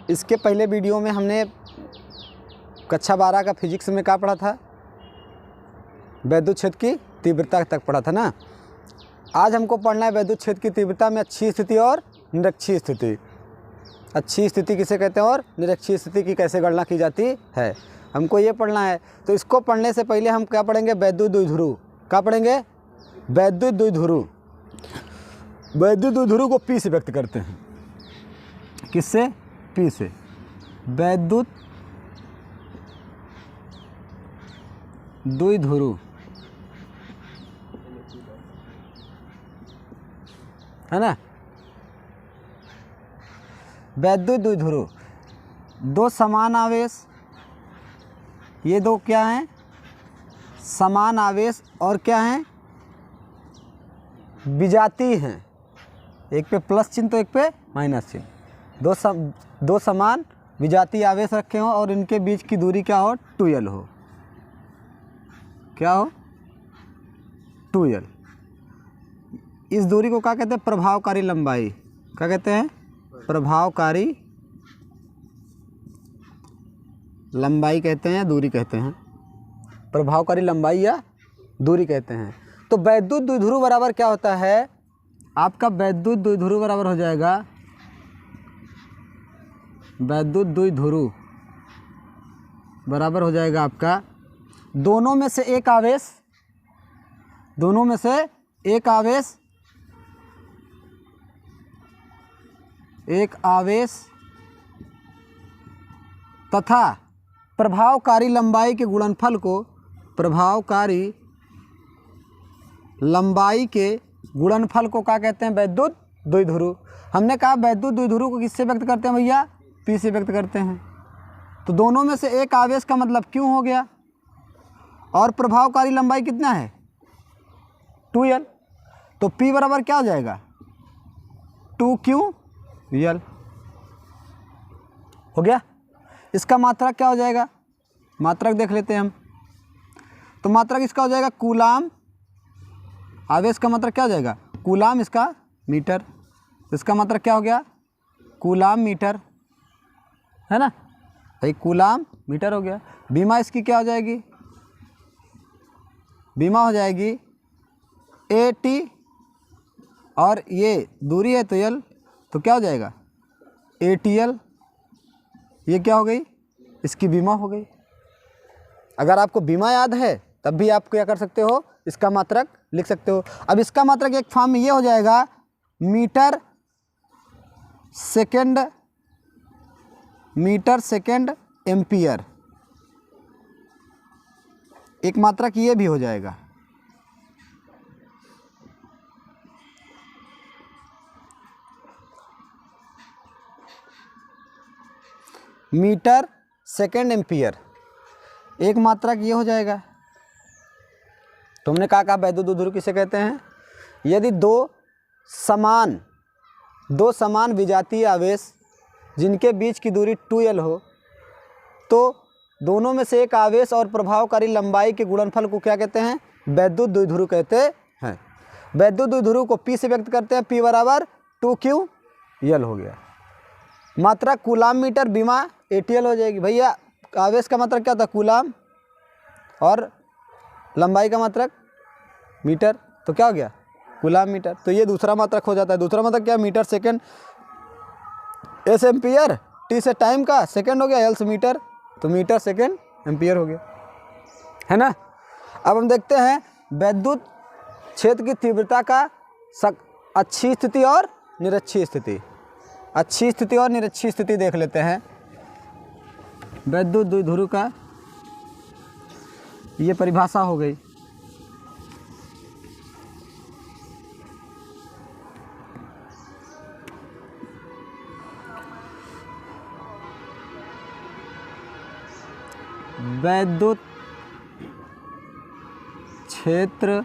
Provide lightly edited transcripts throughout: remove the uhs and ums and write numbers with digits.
इसके पहले वीडियो में हमने कक्षा 12 का फिजिक्स में क्या पढ़ा था, वैद्युत क्षेत्र की तीव्रता तक पढ़ा था ना। आज हमको पढ़ना है वैद्युत क्षेत्र की तीव्रता में अच्छी स्थिति और निरक्षीय स्थिति। अच्छी स्थिति किसे कहते हैं और निरक्षीय स्थिति की कैसे गणना की जाती है, हमको ये पढ़ना है। तो इसको पढ़ने से पहले हम क्या पढ़ेंगे, वैद्युत द्विध्रुव। क्या पढ़ेंगे, वैद्युत द्विध्रुव। वैद्युत द्विध्रुव को P से व्यक्त करते हैं। किससे, P से। वैद्युत द्विध्रुव है ना। वैद्युत द्विध्रुव, दो समान आवेश, ये दो क्या हैं, समान आवेश और क्या हैं, विजातीय हैं। एक पे प्लस चिन्ह तो एक पे माइनस चिन्ह। दो समान विजातीय आवेश रखे हों और इनके बीच की दूरी क्या हो, 2l हो। क्या हो, 2l। इस दूरी को क्या कहते हैं, प्रभावकारी लंबाई। क्या कहते हैं, प्रभावकारी लंबाई कहते हैं, दूरी कहते हैं। प्रभावकारी लंबाई या दूरी कहते हैं। तो वैद्युत द्विध्रुव बराबर क्या होता है, आपका वैद्युत द्विध्रुव बराबर हो जाएगा, वैद्युत द्विध्रुव बराबर हो जाएगा आपका दोनों में से एक आवेश, दोनों में से एक आवेश, एक आवेश तथा प्रभावकारी लंबाई के गुणनफल को, प्रभावकारी लंबाई के गुणनफल को क्या कहते हैं, वैद्युत द्विध्रुव। हमने कहा वैद्युत द्विध्रुव को किससे व्यक्त करते हैं भैया, P से व्यक्त करते हैं। तो दोनों में से एक आवेश का मतलब Q हो गया और प्रभावकारी लंबाई कितना है, 2l। तो P बराबर क्या हो जाएगा, 2ql हो गया। इसका मात्रक क्या हो जाएगा, मात्रक देख लेते हैं हम। तो मात्रक इसका हो जाएगा कूलाम, आवेश का मात्रक क्या हो जाएगा, कूलाम, इसका मीटर। इसका मात्रक क्या हो गया, कूलाम मीटर, है ना भाई, कूलाम मीटर हो गया। बीमा इसकी क्या हो जाएगी, बीमा हो जाएगी AT और ये दूरी है तो l, तो क्या हो जाएगा ATL। ये क्या हो गई, इसकी बीमा हो गई। अगर आपको बीमा याद है तब भी आप क्या कर सकते हो, इसका मात्रक लिख सकते हो। अब इसका मात्रक एक फॉर्म में ये हो जाएगा मीटर सेकेंड एम्पियर। एक मात्रक ये भी हो जाएगा। मीटर सेकेंड एम्पियर, एक मात्रक ये हो जाएगा। तुमने कहा वैद्युत द्विध्रुव किसे कहते हैं, यदि दो समान विजातीय आवेश जिनके बीच की दूरी 2l हो, तो दोनों में से एक आवेश और प्रभावकारी लंबाई के गुणनफल को क्या कहते हैं, वैद्युत द्विध्रुव कहते हैं। वैद्युत द्विध्रुव को P से व्यक्त करते हैं, P बराबर 2ql हो गया। मात्रक कूलाम मीटर, बीमा ATL हो जाएगी। भैया आवेश का मात्रक क्या था, कूलाम, और लंबाई का मात्रक मीटर, तो क्या हो गया, कूलाम मीटर। तो ये दूसरा मात्रक हो जाता है। दूसरा मात्रक क्या, metre second, S ampere, T से टाइम का, सेकेंड हो गया, L से मीटर, तो मीटर सेकेंड एम्पियर हो गया, है ना। अब हम देखते हैं वैद्युत क्षेत्र की तीव्रता का अच्छी स्थिति और निरक्षीय स्थिति। अच्छी स्थिति और निरक्षीय स्थिति देख लेते हैं वैद्युत द्विध्रुव का। ये परिभाषा हो गई। वैद्युत क्षेत्र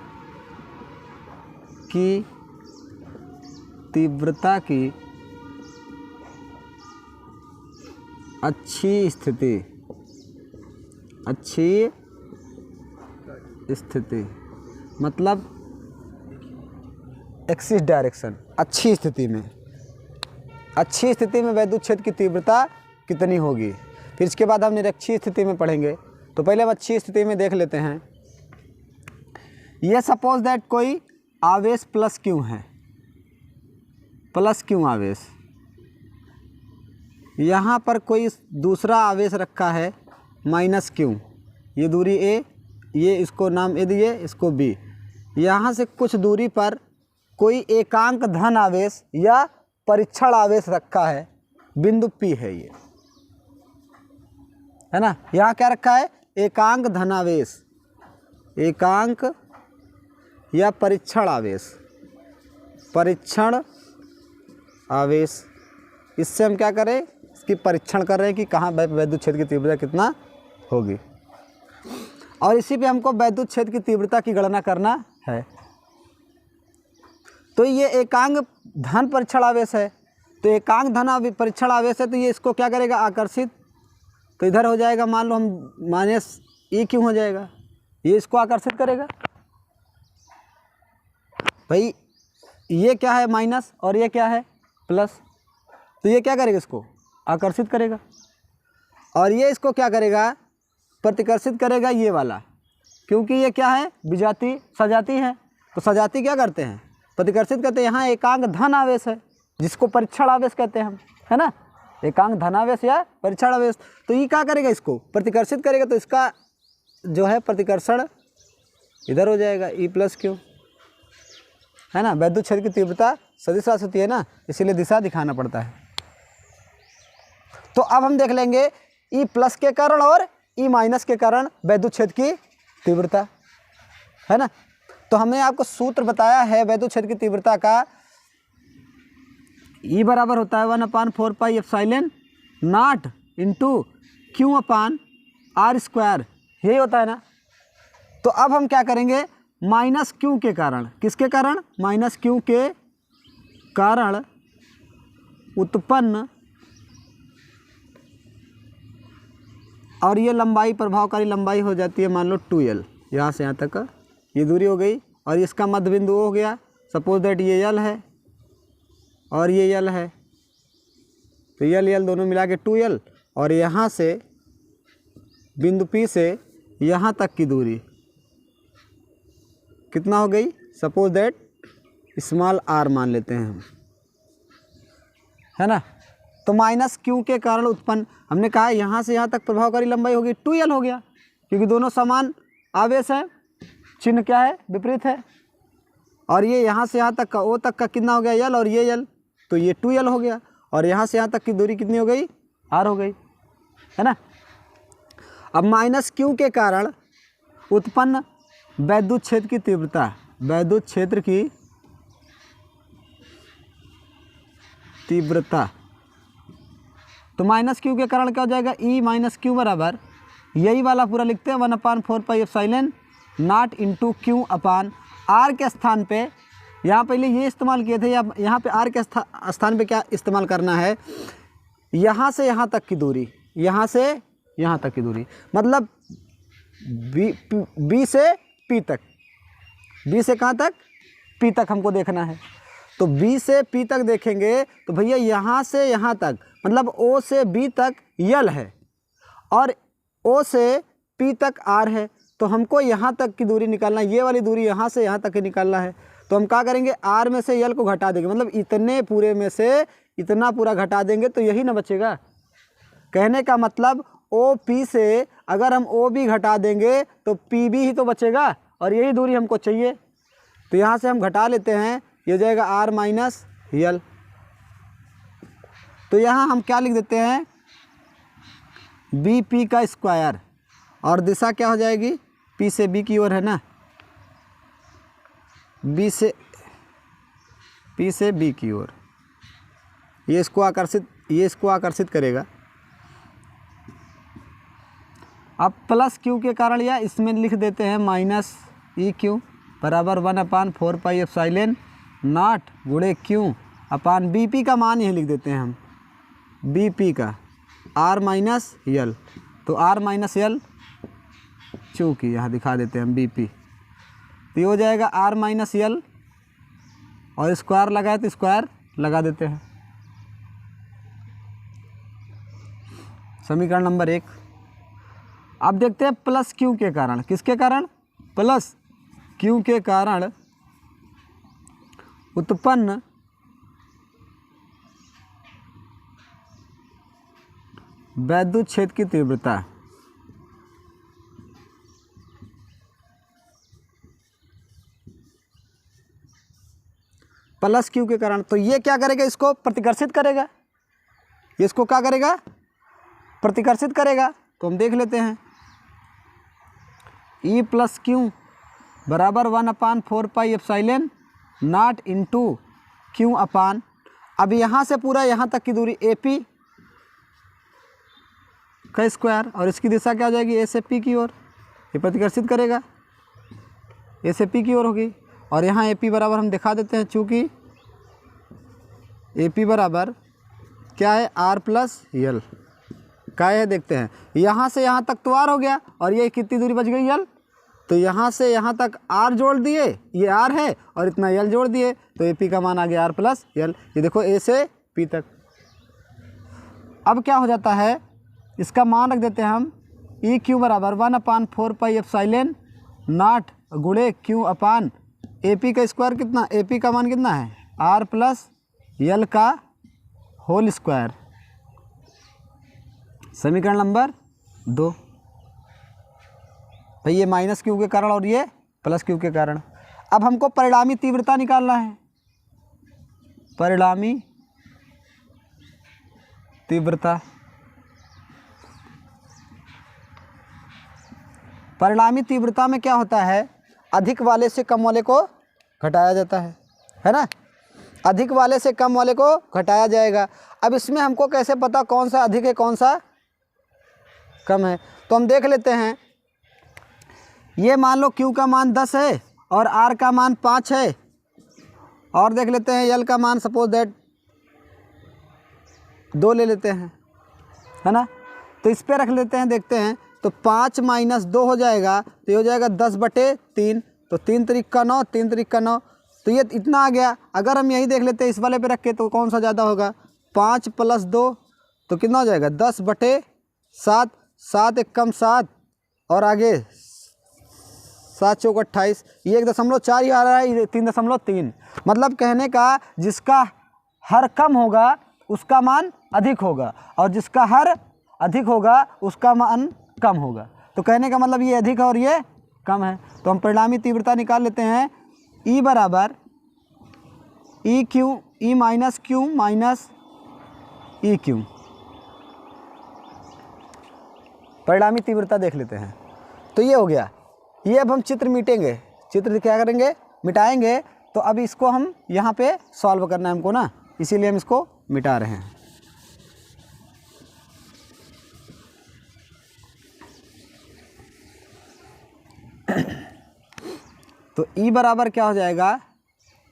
की तीव्रता की अच्छी स्थिति, अच्छी स्थिति मतलब एक्सिस डायरेक्शन। अच्छी स्थिति में वैद्युत क्षेत्र की तीव्रता कितनी होगी। फिर इसके बाद हम निरक्षीय स्थिति में पढ़ेंगे। तो पहले हम अच्छी स्थिति में देख लेते हैं। ये सपोज दैट कोई आवेश प्लस क्यू है, प्लस क्यू आवेश, यहाँ पर कोई दूसरा आवेश रखा है माइनस क्यू, ये दूरी ए, ये इसको नाम ए दिए, इसको बी। यहाँ से कुछ दूरी पर कोई एकांक धन आवेश या परीक्षण आवेश रखा है, बिंदु पी है ये, है ना। यहाँ क्या रखा है, एकांक धनावेश, एकांक या परीक्षण आवेश, परीक्षण आवेश। इससे हम क्या करें, इसकी परीक्षण कर रहे हैं कि कहाँ वैद्युत क्षेत्र की तीव्रता कितना होगी, और इसी पे हमको वैद्युत क्षेत्र की तीव्रता की गणना करना है। तो ये एकांक धन परीक्षण आवेश है, तो एकांक धन परीक्षण आवेश है, तो ये इसको क्या करेगा, आकर्षित। तो इधर हो जाएगा, मान लो हम माइनस ई क्यों हो जाएगा, ये इसको आकर्षित करेगा। भाई ये क्या है माइनस और ये क्या है प्लस, तो ये क्या करेगा, इसको आकर्षित करेगा, और ये इसको क्या करेगा, प्रतिकर्षित करेगा ये वाला, क्योंकि ये क्या है, विजातीय सजाती है। तो सजाती क्या करते हैं, प्रतिकर्षित करते हैं। यहाँ एकांक धन आवेश है जिसको परीक्षण आवेश कहते हैं हम, है ना, एकांक धनावेश या परीक्षण आवेश। तो ये क्या करेगा, इसको प्रतिकर्षित करेगा, तो इसका जो है प्रतिकर्षण इधर हो जाएगा, ई प्लस क्यू, है ना। वैद्युत क्षेत्र की तीव्रता सदिश राशि होती है ना, इसीलिए दिशा दिखाना पड़ता है। तो अब हम देख लेंगे ई प्लस के कारण और ई माइनस के कारण वैद्युत क्षेत्र की तीव्रता, है ना। तो हमने आपको सूत्र बताया है वैद्युत क्षेत्र की तीव्रता का, ई बराबर होता है 1/4 pi epsilon not into Q upon are square, यही होता है ना। तो अब हम क्या करेंगे, माइनस क्यू के कारण, किसके कारण, माइनस क्यू के कारण उत्पन्न, और ये लंबाई प्रभावकारी लंबाई हो जाती है मान लो 2l, यहाँ से यहाँ तक का ये दूरी हो गई, और इसका मध्य बिंदु हो गया, सपोज दैट ये l है और ये l है, तो l दोनों मिला के 2l, और यहाँ से बिंदु P से यहाँ तक की दूरी कितना हो गई, सपोज दैट स्मॉल r मान लेते हैं हम, है ना। तो माइनस क्यू के कारण उत्पन्न, हमने कहा यहाँ से यहाँ तक प्रभावकारी लंबाई होगी 2l हो गया, क्योंकि दोनों समान आवेश है, चिन्ह क्या है, विपरीत है। और ये यहाँ से यहाँ तक का ओ तक का कितना हो गया l, और ये l, तो ये 2l हो गया, और यहाँ से यहाँ तक की दूरी कितनी हो गई, r हो गई, है ना। अब माइनस क्यू के कारण उत्पन्न वैद्युत क्षेत्र की तीव्रता, वैद्युत क्षेत्र की तीव्रता, तो माइनस क्यू के कारण क्या हो जाएगा, ई माइनस क्यू बराबर, यही वाला पूरा लिखते हैं 1/4 pi epsilon not into Q upon r के स्थान पे, यहाँ पहले ये इस्तेमाल किए थे, या यहाँ पे आर के स्थान पे क्या इस्तेमाल करना है, यहाँ से यहाँ तक की दूरी, यहाँ से यहाँ तक की दूरी, मतलब बी से पी तक, बी से कहाँ तक, पी तक हमको देखना है। तो बी से पी तक देखेंगे तो भैया यहाँ से यहाँ तक, मतलब ओ से बी तक यल है, और ओ से पी तक आर है, तो हमको यहाँ तक की दूरी निकालना है, ये वाली दूरी यहाँ से यहाँ तक की निकालना है। तो हम क्या करेंगे, आर में से यल को घटा देंगे, मतलब इतने पूरे में से इतना पूरा घटा देंगे, तो यही ना बचेगा। कहने का मतलब ओ पी से अगर हम ओ बी घटा देंगे तो पी बी ही तो बचेगा, और यही दूरी हमको चाहिए। तो यहाँ से हम घटा लेते हैं, ये जाएगा आर माइनस यल। तो यहाँ हम क्या लिख देते हैं, बी पी का स्क्वायर, और दिशा क्या हो जाएगी, पी से बी की ओर है ना, पी से बी की ओर, ये इसको आकर्षित करेगा। अब प्लस क्यू के कारण, या इसमें लिख देते हैं माइनस ई क्यू बराबर 1/4 पाई एप्सिलॉन नॉट गुणे क्यू अपान बी पी का मान यही लिख देते हैं हम, बी पी का आर माइनस यल। तो आर माइनस यल, चूँकि यहाँ दिखा देते हैं हम बी पी, तो ये हो जाएगा आर माइनस यल, और स्क्वायर लगाए तो स्क्वायर लगा देते हैं। समीकरण नंबर 1। अब देखते हैं प्लस क्यू के कारण, किसके कारण, प्लस क्यू के कारण उत्पन्न वैद्युत क्षेत्र की तीव्रता। प्लस क्यू के कारण, तो ये क्या करेगा, इसको प्रतिकर्षित करेगा, ये इसको क्या करेगा, प्रतिकर्षित करेगा। तो हम देख लेते हैं, E प्लस क्यू बराबर 1/4πε नॉट इंटू क्यू अपान, अब यहाँ से पूरा यहाँ तक की दूरी AP का स्क्वायर, और इसकी दिशा क्या हो जाएगी, A से P की ओर, ये प्रतिकर्षित करेगा, A से P की ओर होगी। और यहाँ AP बराबर हम दिखा देते हैं, चूँकि AP बराबर क्या है, R प्लस L का है, देखते हैं यहाँ से यहाँ तक तो R हो गया, और ये कितनी दूरी बच गई, L, तो यहाँ से यहाँ तक R जोड़ दिए, ये R है, और इतना L जोड़ दिए, तो AP का मान आ गया R प्लस L। ये देखो A से P तक। अब क्या हो जाता है, इसका मान रख देते हैं हम, E क्यू बराबर 1/4πε नॉट गुणे क्यू अपान AP का स्क्वायर कितना, AP का मान कितना है, R प्लस L का होल स्क्वायर। समीकरण नंबर 2। भाई ये माइनस क्यू के कारण और ये प्लस क्यू के कारण। अब हमको परिणामी तीव्रता निकालना है, परिणामी तीव्रता। परिणामी तीव्रता में क्या होता है, अधिक वाले से कम वाले को घटाया जाता है ना, अधिक वाले से कम वाले को घटाया जाएगा। अब इसमें हमको कैसे पता कौन सा अधिक है कौन सा कम है, तो हम देख लेते हैं, ये मान लो Q का मान 10 है और R का मान 5 है, और देख लेते हैं L का मान सपोज दैट 2 ले लेते हैं, है ना, तो इस पे रख लेते हैं, देखते हैं, तो 5 माइनस 2 हो जाएगा, तो ये हो जाएगा 10/3, तो 3 त्रिक का 9, 3 त्रिक का 9, तो ये इतना आ गया। अगर हम यही देख लेते हैं इस वाले पे रख के, तो कौन सा ज़्यादा होगा, 5 + 2 तो कितना हो जाएगा, 10/7, 7 एक कम 7, और आगे 7 चौक 28, ये 1.4 ही आ रहा है, ये 3.3। मतलब कहने का जिसका हर कम होगा उसका मान अधिक होगा, और जिसका हर अधिक होगा उसका मान कम होगा। तो कहने का मतलब ये अधिक है और ये कम है। तो हम परिणामी तीव्रता निकाल लेते हैं, E बराबर E Q, E minus Q minus E Q. परिणामी तीव्रता देख लेते हैं, तो ये हो गया। ये अब हम चित्र मिटेंगे, चित्र क्या करेंगे, मिटाएंगे। तो अब इसको हम यहाँ पे सॉल्व करना है हमको ना, इसीलिए हम इसको मिटा रहे हैं। तो E बराबर क्या हो जाएगा,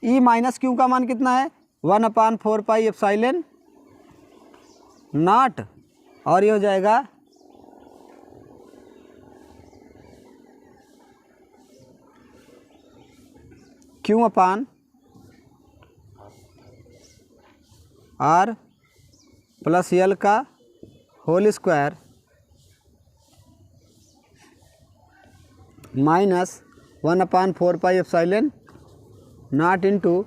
E माइनस क्यू का मान कितना है, 1/4πε नॉट, और ये हो जाएगा Q upon R plus L का whole square minus 1/4πε not into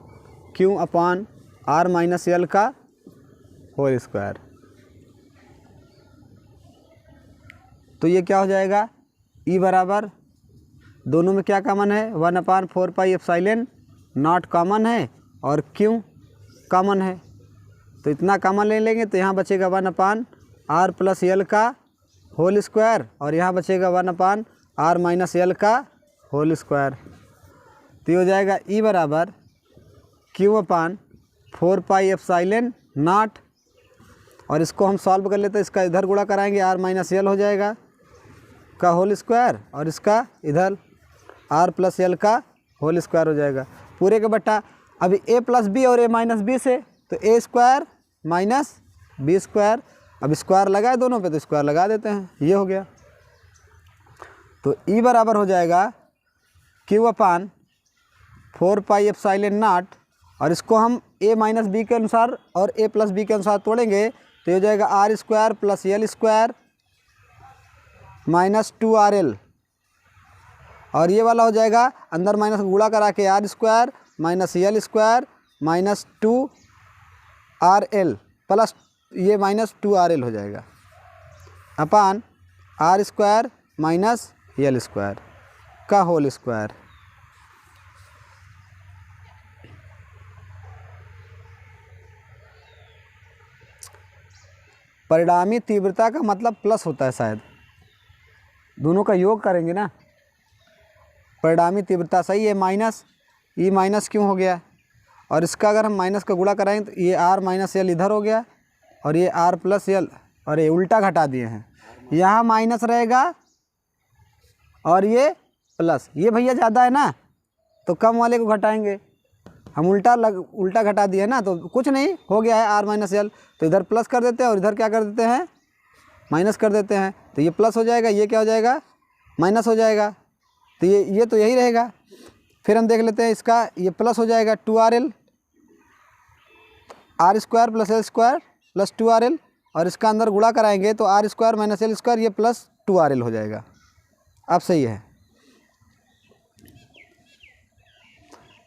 Q upon R minus L का होल स्क्वायर। तो ये क्या हो जाएगा, E बराबर, दोनों में क्या कॉमन है, 1/4πε नॉट कॉमन है और Q कॉमन है, तो इतना कॉमन ले लेंगे, तो यहाँ बचेगा 1/R प्लस L का होल स्क्वायर, और यहाँ बचेगा 1/R माइनस L का होल स्क्वायर। तो ये हो जाएगा E बराबर Q/4πε नॉट, और इसको हम सॉल्व कर लेते हैं, इसका इधर गुणा कराएंगे, R माइनस L हो जाएगा का होल स्क्वायर, और इसका इधर R प्लस L का होल स्क्वायर हो जाएगा पूरे के बट्टा। अभी A प्लस B और A माइनस B से, तो A square minus B square, अब स्क्वायर लगाए दोनों पे, तो स्क्वायर लगा देते हैं, ये हो गया। तो E बराबर हो जाएगा Q/4πε नॉट, और इसको हम A माइनस B के अनुसार और A प्लस B के अनुसार तोड़ेंगे, तो ये हो जाएगा r square plus l square minus 2RL, और ये वाला हो जाएगा अंदर माइनस गुणा करा के R square minus L square minus 2RL plus ये माइनस 2RL हो जाएगा upon are square minus L square का होल स्क्वायर। परिणामी तीव्रता का मतलब प्लस होता है, शायद दोनों का योग करेंगे ना। परिणामी तीव्रता सही है, माइनस ई माइनस क्यों हो गया, और इसका अगर हम माइनस का गुणा कराएंगे तो ये आर माइनस एल इधर हो गया और ये आर प्लस एल, और ये उल्टा घटा दिए हैं, यहाँ माइनस रहेगा और ये प्लस। ये भैया ज़्यादा है ना तो कम वाले को घटाएंगे, हम उल्टा घटा दिए ना, तो कुछ नहीं हो गया है आर माइनस एल, तो इधर प्लस कर देते हैं और इधर क्या कर देते हैं माइनस कर देते हैं, तो ये प्लस हो जाएगा, ये क्या हो जाएगा माइनस हो जाएगा, तो ये तो यही रहेगा। फिर हम देख लेते हैं इसका, ये प्लस हो जाएगा 2RL, r square plus l square plus 2RL, और इसका अंदर गुणा कराएंगे तो r square minus L square ये प्लस 2RL हो जाएगा। अब सही है,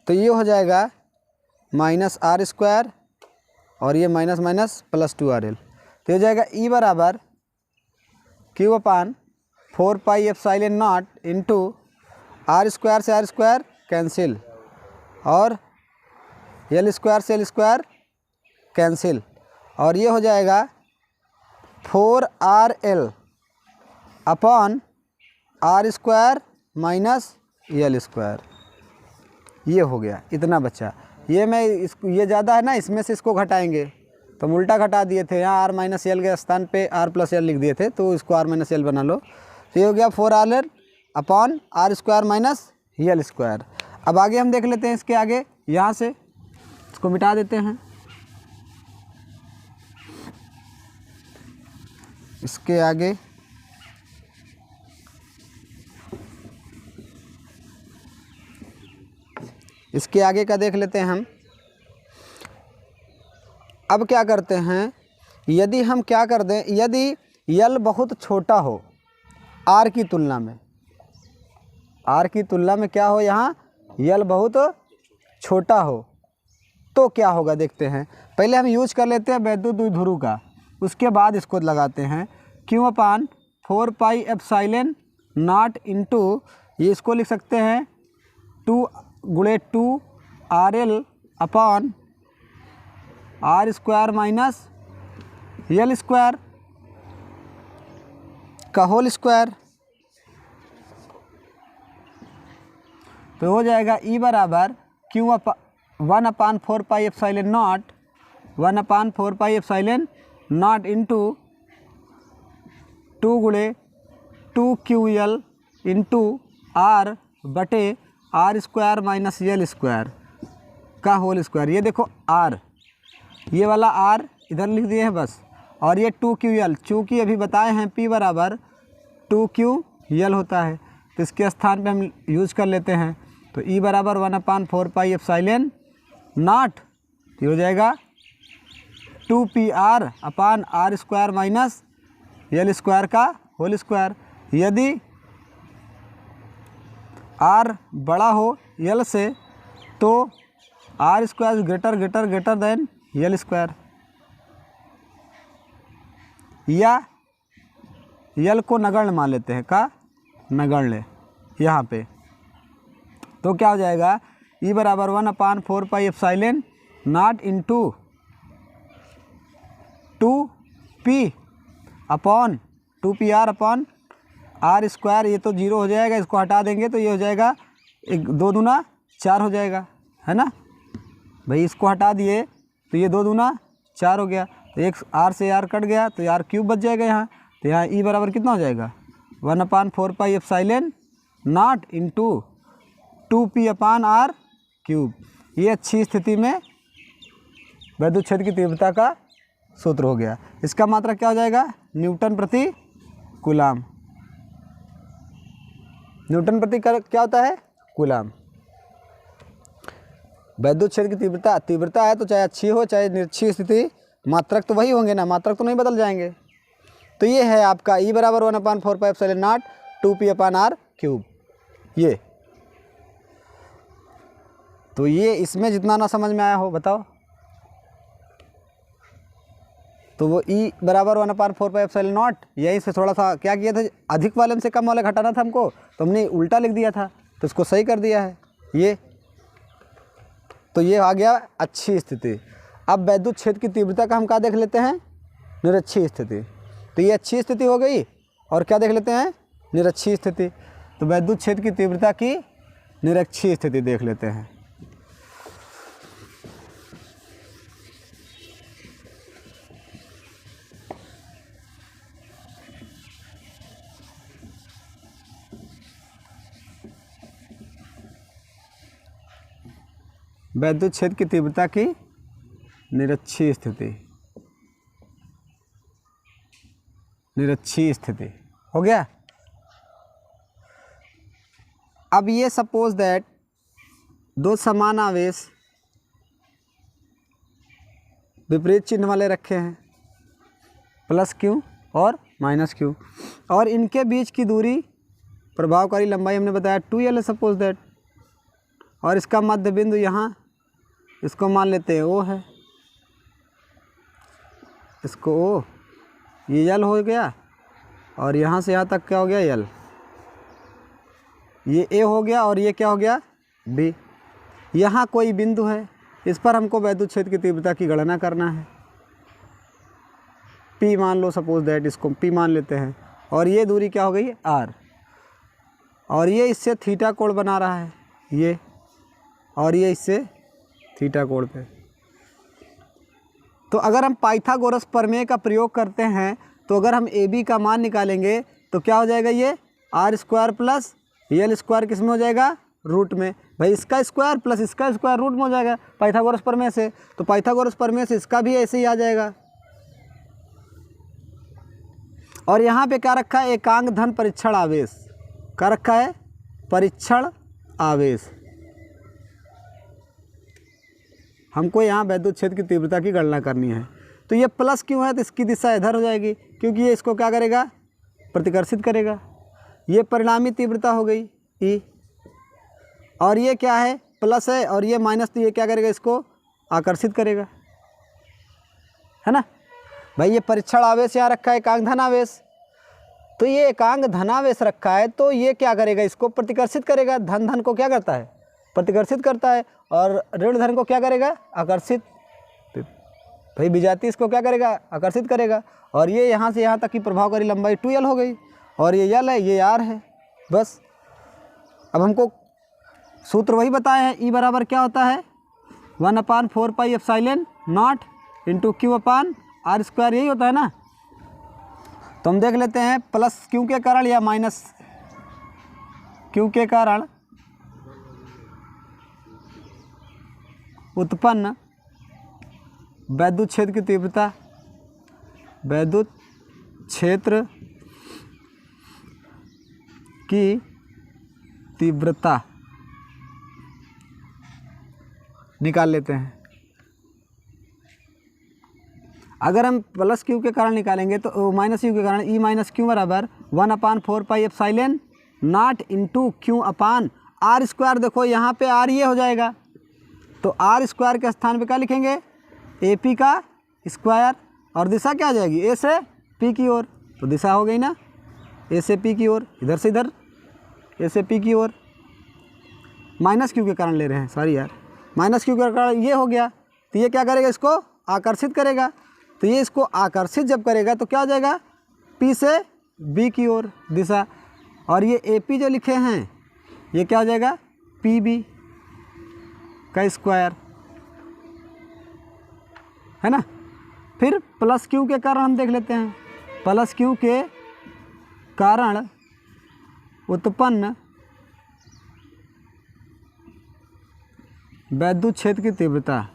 तो ये हो जाएगा माइनस आर स्क्वायर और ये माइनस माइनस प्लस 2RL, तो हो जाएगा ई बराबर q upon 4 pi epsilon not into r square से आर स्क्वायर कैंसिल और एल स्क्वायर से एल स्क्वायर कैंसिल, और ये हो जाएगा 4RL upon r square minus L square. ये हो गया, इतना बचा। ये मैं ये ज़्यादा है ना, इसमें से इसको घटाएंगे तो हम उल्टा घटा दिए थे, यहाँ आर माइनस एल के स्थान पे आर प्लस एल लिख दिए थे, तो इसको आर माइनस एल बना लो, तो ये हो गया 4RL upon r square minus L square. अब आगे हम देख लेते हैं, इसके आगे यहाँ से इसको मिटा देते हैं, इसके आगे का देख लेते हैं हम। अब क्या करते हैं, यदि हम क्या कर दें, यदि यल बहुत छोटा हो आर की तुलना में, आर की तुलना में क्या हो, यहाँ यल बहुत छोटा हो तो क्या होगा देखते हैं। पहले हम यूज कर लेते हैं वैद्युत द्विध्रुव का, उसके बाद इसको लगाते हैं q upon 4 pi epsilon not into, ये इसको लिख सकते हैं 2 गुणे 2RL upon r square minus L square का होल स्क्वायर, तो हो जाएगा ई बराबर q 1/4 pi epsilon naught 1/4 pi epsilon not into 2 गुणे 2QL इंटू आर बटे r square minus L square का होल स्क्वायर। ये देखो आर, ये वाला आर इधर लिख दिए हैं बस, और ये 2QL, चूँकि अभी बताए हैं P बराबर 2QL होता है, तो इसके स्थान पे हम यूज कर लेते हैं, तो E बराबर 1/4 पाई एप्सिलॉन नॉट, ये हो जाएगा 2PR upon are square minus L square का होल स्क्वायर। यदि आर बड़ा हो यल से तो r square greater than l square, या यल को नगण्य मान लेते हैं, का नगण्य यहाँ पे, तो क्या हो जाएगा ई बराबर 1/4 pi epsilon not into 2P upon 2PR upon r square, ये तो 0 हो जाएगा, इसको हटा देंगे तो ये हो जाएगा 2 दूना 4 हो जाएगा, है ना भाई, इसको हटा दिए तो ये 2 दूना 4 हो गया, तो एक आर से आर कट गया तो आर क्यूब बच जाएगा यहाँ, तो यहाँ ई बराबर कितना हो जाएगा 1/4 pi epsilon not into 2P upon r cube. ये अच्छी स्थिति में वैद्युत क्षेत्र की तीव्रता का सूत्र हो गया। इसका मात्रक क्या हो जाएगा, न्यूटन प्रति कूलाम। न्यूटन प्रति क्या होता है, कूलाम। वैद्युत क्षेत्र की तीव्रता है तो चाहे अच्छी हो चाहे निरक्षीय स्थिति मात्रक तो वही होंगे ना, मात्रक तो नहीं बदल जाएंगे। तो ये है आपका E बराबर 1/4πε0 2p/r³। ये तो ये इसमें जितना ना समझ में आया हो बताओ। तो वो E बराबर 1/4πε0 यहीं से थोड़ा सा क्या किया था, अधिक वाले से कम वाले घटाना था हमको, तो हमने उल्टा लिख दिया था, तो इसको सही कर दिया है ये। तो ये आ गया अच्छी स्थिति। अब वैद्युत क्षेत्र की तीव्रता का हम क्या देख लेते हैं, निरक्षीय स्थिति। तो ये अच्छी स्थिति हो गई, और क्या देख लेते हैं, निरक्षीय स्थिति। तो वैद्युत क्षेत्र की तीव्रता की निरक्षीय स्थिति देख लेते हैं। वैद्युत क्षेत्र की तीव्रता की निरक्षीय स्थिति, निरक्षीय स्थिति हो गया। अब ये सपोज दैट दो समान आवेश विपरीत चिन्ह वाले रखे हैं, +q और -q, और इनके बीच की दूरी प्रभावकारी लंबाई हमने बताया 2l है सपोज दैट, और इसका मध्य बिंदु यहाँ, इसको मान लेते हैं O है, इसको O, ये L हो गया, और यहाँ से यहाँ तक क्या हो गया L, ये A हो गया, और ये क्या हो गया B। यहाँ कोई बिंदु है, इस पर हमको वैद्युत क्षेत्र की तीव्रता की गणना करना है। P मान लो सपोज दैट, इसको P मान लेते हैं, और ये दूरी क्या हो गई R, और ये इससे थीटा कोण बना रहा है ये, और ये इससे थीटा कोण पे। तो अगर हम पाइथागोरस प्रमेय का प्रयोग करते हैं, तो अगर हम AB का मान निकालेंगे तो क्या हो जाएगा, ये r² प्लस l² किस में हो जाएगा, रूट में। भाई इसका स्क्वायर प्लस इसका स्क्वायर रूट में हो जाएगा पाइथागोरस प्रमेय से, तो पाइथागोरस प्रमेय से इसका भी ऐसे ही आ जाएगा। और यहाँ पे क्या रखा है, एकांक धन परीक्षण आवेश, क्या रखा है, परीक्षण आवेश। हमको यहाँ वैद्युत क्षेत्र की तीव्रता की गणना करनी है। तो ये प्लस क्यों है, तो इसकी दिशा इधर हो जाएगी, क्योंकि ये इसको क्या करेगा, प्रतिकर्षित करेगा। ये परिणामी तीव्रता हो गई E, और ये क्या है, प्लस है, और ये माइनस, तो ये क्या करेगा, इसको आकर्षित करेगा, है ना। भाई ये परीक्षण आवेश यहाँ रखा है, एकांक धन आवेश, तो ये एकांक धनावेश रखा है, तो ये क्या करेगा, इसको प्रतिकर्षित करेगा। धन धन को क्या करता है, प्रतिकर्षित करता है, और ऋण धन को क्या करेगा, आकर्षित। भाई विजातीय इसको क्या करेगा, आकर्षित करेगा। और ये यहाँ से यहाँ तक की प्रभावकारी लंबाई 2l हो गई, और ये l है, ये r है, बस। अब हमको सूत्र वही बताए हैं, E बराबर क्या होता है, 1/4πε0 × q/r², यही होता है ना। तो हम देख लेते हैं, प्लस q के कारण या माइनस q के कारण उत्पन्न वैद्युत क्षेत्र की तीव्रता, वैद्युत क्षेत्र की तीव्रता निकाल लेते हैं। अगर हम प्लस क्यू के कारण निकालेंगे तो माइनस यू के कारण E माइनस क्यू बराबर 1/4πε0 × q/r²। देखो यहाँ पे r ये हो जाएगा, तो r² के स्थान पे क्या लिखेंगे, AP का स्क्वायर, और दिशा क्या आ जाएगी, A से P की ओर। तो दिशा हो गई ना, A से P की ओर, इधर से इधर A से P की ओर। माइनस क्यू के कारण ले रहे हैं, सॉरी यार, माइनस क्यू के कारण ये हो गया, तो ये क्या करेगा, इसको आकर्षित करेगा। तो ये इसको आकर्षित जब करेगा तो क्या हो जाएगा, P से B की ओर दिशा, और ये AP जो लिखे हैं ये क्या हो जाएगा, PB का स्क्वायर, है ना। फिर प्लस क्यू के कारण हम देख लेते हैं, प्लस क्यू के कारण उत्पन्न वैद्युत क्षेत्र की तीव्रता,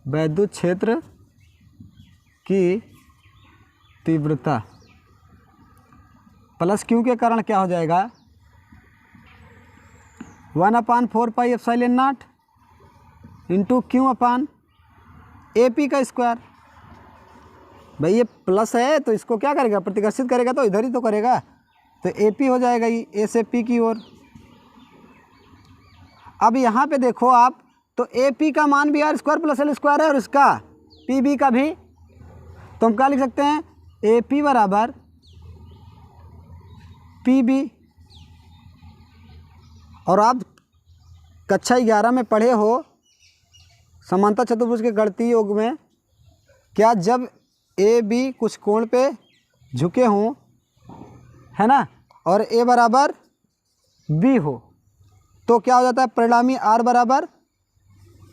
वैद्युत क्षेत्र की तीव्रता प्लस क्यू के कारण क्या हो जाएगा, 1/4πε0 × q/AP का स्क्वायर। भाई ये प्लस है तो इसको क्या करेगा, प्रतिकर्षित करेगा तो इधर ही तो करेगा, तो ए पी हो जाएगा ये ए से पी की ओर। अब यहाँ पे देखो आप, तो ए पी का मान भी r square plus l square है और इसका पी बी का भी, तो हम क्या लिख सकते हैं, ए पी बराबर पी बी। और आप कक्षा 11 में पढ़े हो समांतर चतुर्भुज के गणितीय योग में, क्या जब ए बी कुछ कोण पे झुके हों, है ना, और ए बराबर बी हो, तो क्या हो जाता है, परिणामी आर बराबर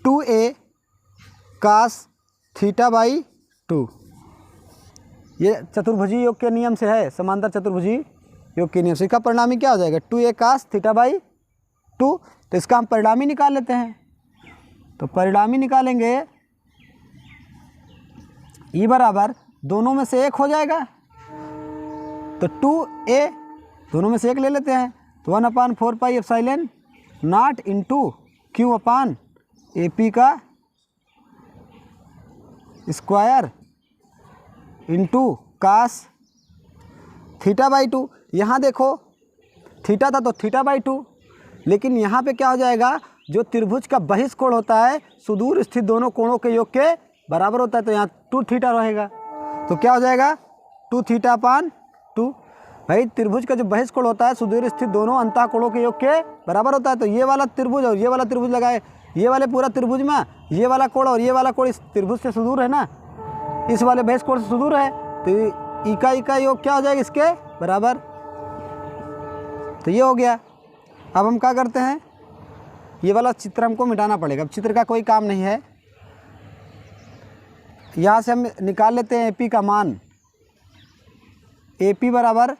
2a कास थीटा बाई 2। ये चतुर्भुजी योग के नियम से है, समांतर चतुर्भुजी योग के नियम से। इसका परिणामी क्या हो जाएगा, 2a कास थीटा बाई 2। तो इसका हम परिणामी निकाल लेते हैं, तो परिणामी निकालेंगे ई बराबर दोनों में से एक हो जाएगा, तो 2a दोनों में से एक ले लेते हैं, तो 1/4 pi epsilon not into Q upon A P का square into cos theta by 2। यहाँ देखो थीटा था तो थीटा बाई 2, लेकिन यहाँ पे क्या हो जाएगा, जो त्रिभुज का बहिष्कोण होता है सुदूर स्थित दोनों कोणों के योग के बराबर होता है, तो यहाँ 2 थीटा रहेगा, तो क्या हो जाएगा 2 थीटा अपान 2। भाई त्रिभुज का जो बहिष्कोण होता है सुदूर स्थित दोनों अंतः कोणों के योग के बराबर होता है, तो ये वाला त्रिभुज और ये वाला त्रिभुज लगाए, ये वाले पूरा त्रिभुज में ये वाला कोण और ये वाला कोण इस त्रिभुज से सुदूर है ना, इस वाले बहिष्कोण से सुदूर है, तो ई का योग क्या हो जाएगा इसके बराबर। तो ये हो गया। अब हम क्या करते हैं, ये वाला चित्र हमको मिटाना पड़ेगा, अब चित्र का कोई काम नहीं है। यहाँ से हम निकाल लेते हैं एपी का मान, एपी बराबर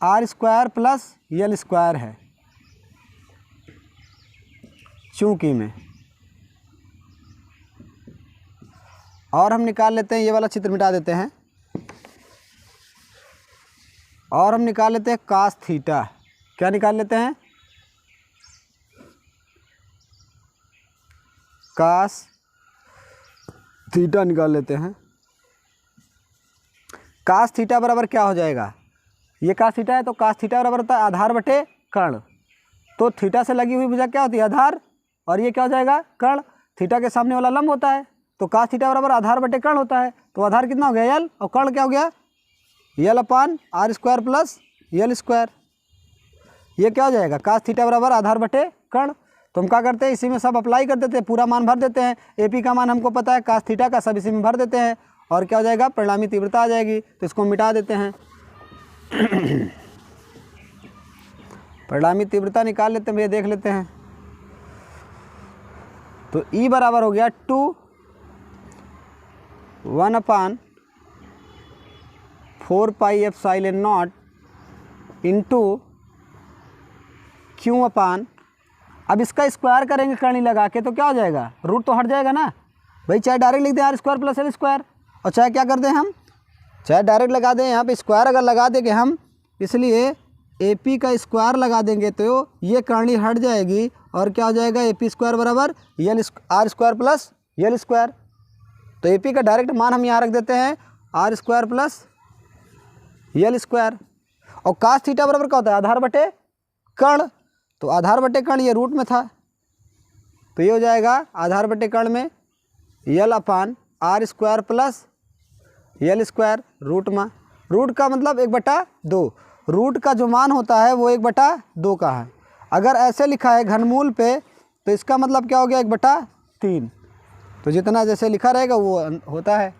r square plus l square है चूंकि में, और हम निकाल लेते हैं, ये वाला चित्र मिटा देते हैं, और हम निकाल लेते हैं कास थीटा। क्या निकाल लेते हैं, कास थीटा निकाल लेते हैं। कास थीटा बराबर क्या हो जाएगा, ये कास थीटा है तो कास थीटा बराबर होता है आधार बटे कर्ण, तो थीटा से लगी हुई भुजा क्या होती है, आधार, और ये क्या हो जाएगा कर्ण, थीटा के सामने वाला लंब होता है, तो कास थीटा बराबर आधार बटे कर्ण होता है, तो आधार कितना हो गया एल, और कर्ण क्या हो गया l upon are square plus l square. ये क्या हो जाएगा, कास थीटा बराबर आधार बटे कर्ण। तो हम क्या करते हैं, इसी में सब अप्लाई कर देते हैं, पूरा मान भर देते हैं, एपी का मान हमको पता है, कास थीटा का सब इसी में भर देते हैं, और क्या हो जाएगा, परिणामी तीव्रता आ जाएगी, तो इसको मिटा देते हैं। परिणामी तीव्रता निकाल लेते हैं भैया, देख लेते हैं। तो ई बराबर हो गया 2 1/4 pi epsilon not into Q upon, अब इसका स्क्वायर करेंगे करनी लगा के, तो क्या हो जाएगा, रूट तो हट जाएगा ना भाई, चाहे डायरेक्ट लिख दें r square plus l square, और चाहे क्या कर दें हम, चाहे डायरेक्ट लगा दें, यहाँ पे स्क्वायर अगर लगा देंगे हम, इसलिए ए पी का स्क्वायर लगा देंगे तो ये करनी हट जाएगी, और क्या हो जाएगा, ए पी स्क्वायर बराबर L R square plus l square. तो ए पी का डायरेक्ट मान हम यहाँ रख देते हैं r square plus l square, और कास थीटा बराबर क्या होता है, आधार बटे कर्ण, तो आधार बटे कर्ण ये रूट में था, तो ये हो जाएगा आधार बटे कर्ण में l upon are square plus l square root में, रूट का मतलब 1/2, रूट का जो मान होता है वो 1/2 का है। अगर ऐसे लिखा है घनमूल पे तो इसका मतलब क्या हो गया, 1/3, तो जितना जैसे लिखा रहेगा वो होता है।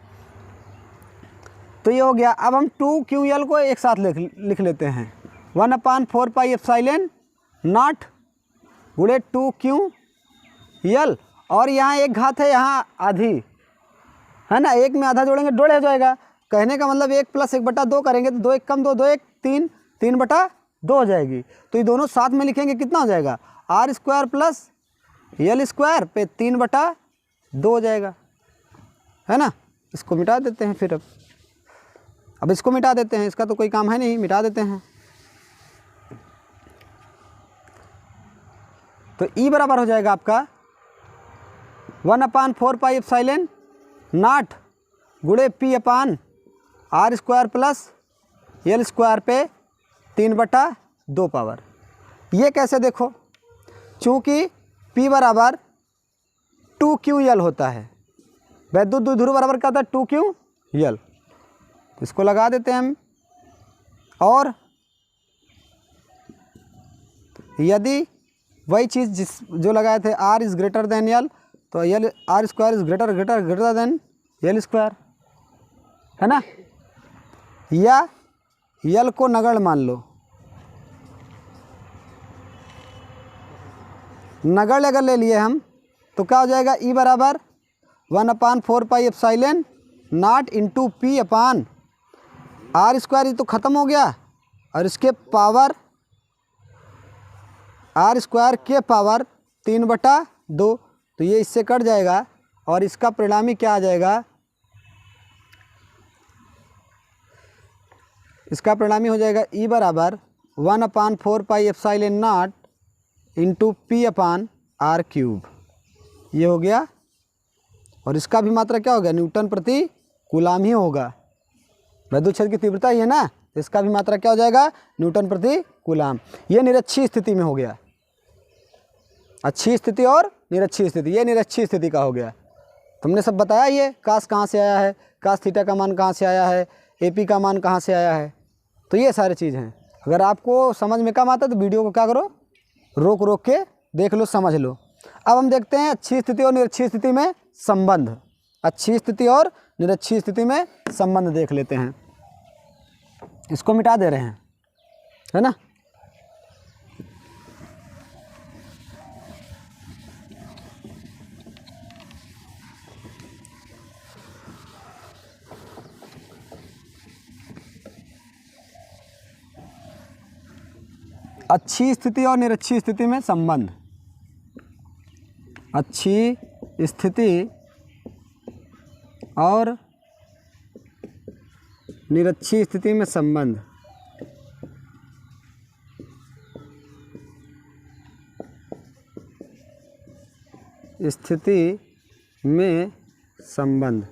तो ये हो गया। अब हम 2QL को एक साथ लिख लेते हैं, 1/4 पाई एप्सिलॉन नॉट गुणे 2QL, और यहाँ एक घात है, यहाँ आधी है ना, एक में आधा जोड़ेंगे 1.5 हो जाएगा, कहने का मतलब 1 + 1/2 करेंगे तो 2 1 कम 2 2 1 3 3/2 हो जाएगी। तो ये दोनों साथ में लिखेंगे कितना हो जाएगा, r square plus l square पे 3/2 हो जाएगा, है ना। इसको मिटा देते हैं फिर, अब इसको मिटा देते हैं, इसका तो कोई काम है नहीं, मिटा देते हैं। तो ई बराबर हो जाएगा आपका 1/4 पाई एप्सिलॉन नॉट गुणे p upon are square plus l square पे 3/2 पावर। ये कैसे देखो, चूँकि P बराबर 2QL होता है, वैद्युत द्विध्रुव बराबर क्या होता है 2QL, इसको लगा देते हैं हम। और यदि वही चीज़ जो लगाए थे R is greater than L, तो L R square is greater than L square, है ना। या L को नगण्य मान लो, नगण्य अगर ले लिए हम तो क्या हो जाएगा, E बराबर 1/4πε0 इंटू P अपान R स्क्वायर, ये तो ख़त्म हो गया, और इसके पावर R स्क्वायर के पावर 3/2, तो ये इससे कट जाएगा और इसका परिणामी क्या आ जाएगा, इसका परिणामी हो जाएगा E बराबर 1/4πε0 इंटू P अपान R क्यूब। ये हो गया, और इसका भी मात्रा क्या हो गया, न्यूटन प्रति कूलाम ही होगा, विद्युत क्षेत्र की तीव्रता ही है ना, तो इसका भी मात्रा क्या हो जाएगा, न्यूटन प्रति कूलाम। ये निरक्षीय स्थिति में हो गया, अच्छी स्थिति और निरक्षीय स्थिति, ये निरक्षीय स्थिति का हो गया। तुमने सब बताया, ये कास कहाँ से आया है, कास थीटा का मान कहाँ से आया है, AP का मान कहाँ से आया है, तो ये सारी चीज़ हैं। अगर आपको समझ में कम आता है तो वीडियो को क्या करो, रोक रोक के देख लो, समझ लो। अब हम देखते हैं अच्छी स्थिति और निरक्षीय स्थिति में संबंध, अच्छी स्थिति और निरक्षीय स्थिति में संबंध देख लेते हैं। इसको मिटा दे रहे हैं, है ना। अच्छी स्थिति और निरक्षीय स्थिति में संबंध, अच्छी स्थिति और निरक्षीय स्थिति में संबंध। स्थिति में संबंध,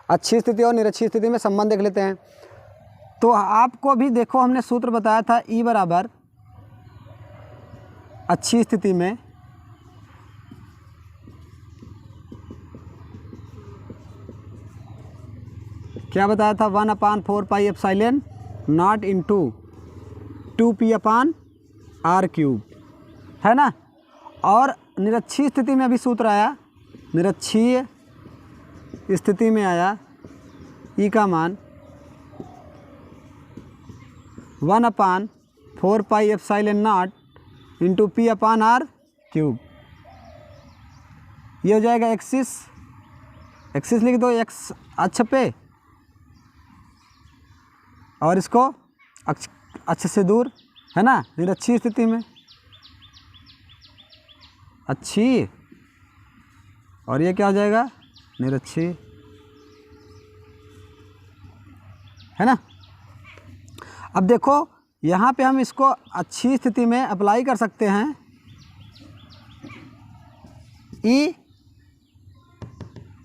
अच्छी स्थिति और निरक्षीय स्थिति में संबंध देख लेते हैं। तो आपको भी देखो, हमने सूत्र बताया था, E बराबर अच्छी स्थिति में क्या बताया था, 1/4πε0 इंटू 2P अपान R क्यूब, है ना। और निरक्षीय स्थिति में अभी सूत्र आया, निरक्षीय स्थिति में आया E का मान 1/4πε0 इंटू P अपान R क्यूब। ये हो जाएगा एक्सिस लिख दो, एक्स अक्ष पे, और इसको अक्ष से दूर, है ना, निरक्षीय स्थिति में अच्छी, और ये क्या हो जाएगा, निरक्षीय, है ना। अब देखो यहाँ पे हम इसको अच्छी स्थिति में अप्लाई कर सकते हैं। E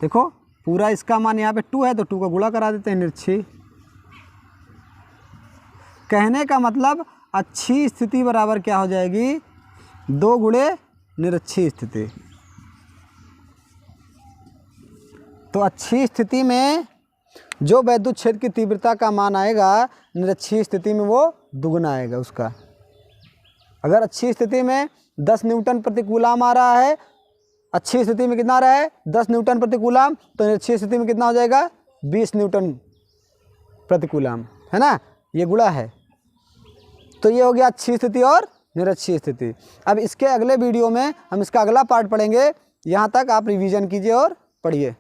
देखो पूरा इसका मान यहाँ पे 2 है, तो 2 का गुणा करा देते हैं, निरक्षीय। कहने का मतलब अच्छी स्थिति बराबर क्या हो जाएगी, 2 गुणे निरक्षीय स्थिति। तो अच्छी स्थिति में जो वैद्युत क्षेत्र की तीव्रता का मान आएगा, निरक्षीय स्थिति में वो दुगुना आएगा उसका। अगर अच्छी स्थिति में 10 न्यूटन प्रति कूलाम आ रहा है, अच्छी स्थिति में कितना आ रहा है 10 न्यूटन प्रति कूलाम, तो निरक्षीय स्थिति में कितना हो जाएगा 20 न्यूटन प्रति कूलाम, है ना। ये गुणा है, तो ये हो गया अच्छी स्थिति और निरक्षीय स्थिति। अब इसके अगले वीडियो में हम इसका अगला पार्ट पढ़ेंगे। यहाँ तक आप रिवीजन कीजिए और पढ़िए।